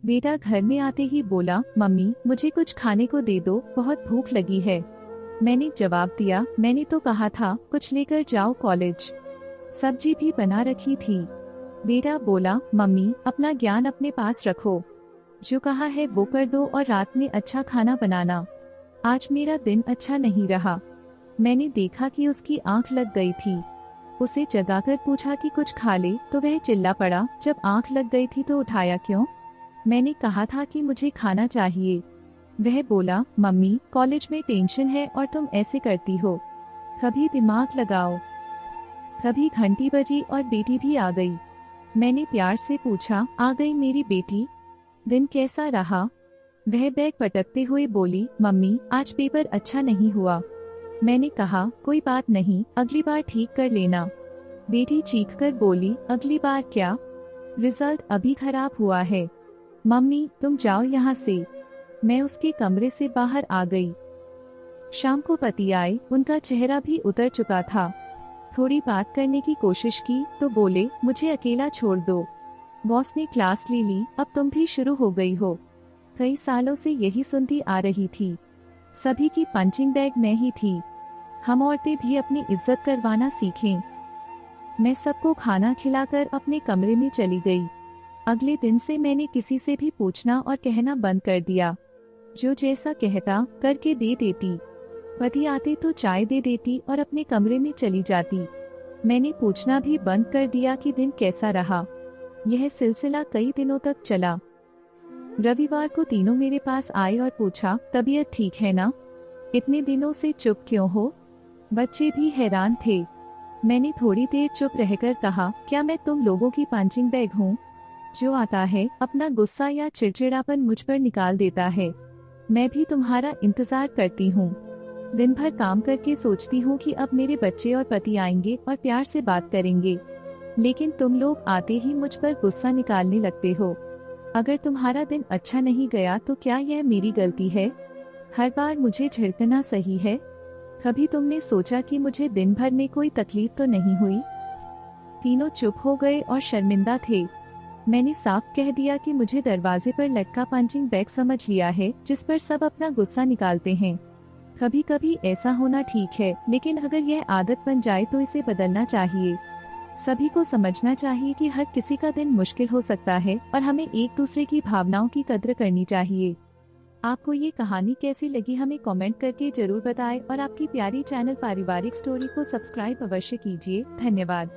बेटा घर में आते ही बोला, मम्मी मुझे कुछ खाने को दे दो, बहुत भूख लगी है। मैंने जवाब दिया, मैंने तो कहा था कुछ लेकर जाओ कॉलेज, सब्जी भी बना रखी थी। बेटा बोला, मम्मी अपना ज्ञान अपने पास रखो, जो कहा है वो कर दो और रात में अच्छा खाना बनाना। आज मेरा दिन अच्छा नहीं रहा। मैंने देखा कि उसकी आंख लग गई थी। उसे जगाकर पूछा कि कुछ खा ले तो वह चिल्ला पड़ा, जब आंख लग गई थी तो उठाया क्यों? मैंने कहा था कि मुझे खाना चाहिए। वह बोला, मम्मी कॉलेज में टेंशन है और तुम ऐसे करती हो, कभी दिमाग लगाओ। कभी घंटी बजी और बेटी भी आ गई। मैंने प्यार से पूछा, आ गई मेरी बेटी, दिन कैसा रहा? वह बैग पटकते हुए बोली, मम्मी आज पेपर अच्छा नहीं हुआ। मैंने कहा, कोई बात नहीं, अगली बार ठीक कर लेना। बेटी चीखकर बोली, अगली बार क्या? रिजल्ट अभी खराब हुआ है। मम्मी तुम जाओ यहाँ से। मैं उसके कमरे से बाहर आ गई। शाम को पति आए, उनका चेहरा भी उतर चुका था। थोड़ी बात करने की कोशिश की तो बोले, मुझे अकेला छोड़ दो, बॉस ने क्लास ले ली, अब तुम भी शुरू हो गई हो। कई सालों से यही सुनती आ रही थी। सभी की पंचिंग बैग मैं ही थी। हम औरतें भी अपनी इज्जत करवाना सीखें। मैं सबको खाना खिलाकर अपने कमरे में चली गई। अगले दिन से मैंने किसी से भी पूछना और कहना बंद कर दिया। जो जैसा कहता करके दे देती। पति आते तो चाय दे देती और अपने कमरे में चली जाती। मैंने पूछना भी बंद कर दिया कि दिन कैसा रहा। यह सिलसिला कई दिनों तक चला। रविवार को तीनों मेरे पास आए और पूछा, तबीयत ठीक है ना? इतने दिनों से चुप क्यों हो? बच्चे भी हैरान थे। मैंने थोड़ी देर चुप रहकर कहा, क्या मैं तुम लोगों की पंचिंग बैग हूँ? जो आता है अपना गुस्सा या चिड़चिड़ापन मुझ पर निकाल देता है। मैं भी तुम्हारा इंतजार करती हूँ। दिन भर काम करके सोचती हूँ कि अब मेरे बच्चे और पति आएंगे और प्यार से बात करेंगे, लेकिन तुम लोग आते ही मुझ पर गुस्सा निकालने लगते हो। अगर तुम्हारा दिन अच्छा नहीं गया तो क्या यह मेरी गलती है? हर बार मुझे झिड़कना सही है? कभी तुमने सोचा कि मुझे दिन भर में कोई तकलीफ तो नहीं हुई? तीनों चुप हो गए और शर्मिंदा थे। मैंने साफ कह दिया कि मुझे दरवाजे पर लटका पंचिंग बैग समझ लिया है, जिस पर सब अपना गुस्सा निकालते हैं। कभी कभी ऐसा होना ठीक है, लेकिन अगर यह आदत बन जाए तो इसे बदलना चाहिए। सभी को समझना चाहिए कि हर किसी का दिन मुश्किल हो सकता है और हमें एक दूसरे की भावनाओं की कद्र करनी चाहिए। आपको ये कहानी कैसी लगी हमें कमेंट करके जरूर बताएं और आपकी प्यारी चैनल पारिवारिक स्टोरी को सब्सक्राइब अवश्य कीजिए। धन्यवाद।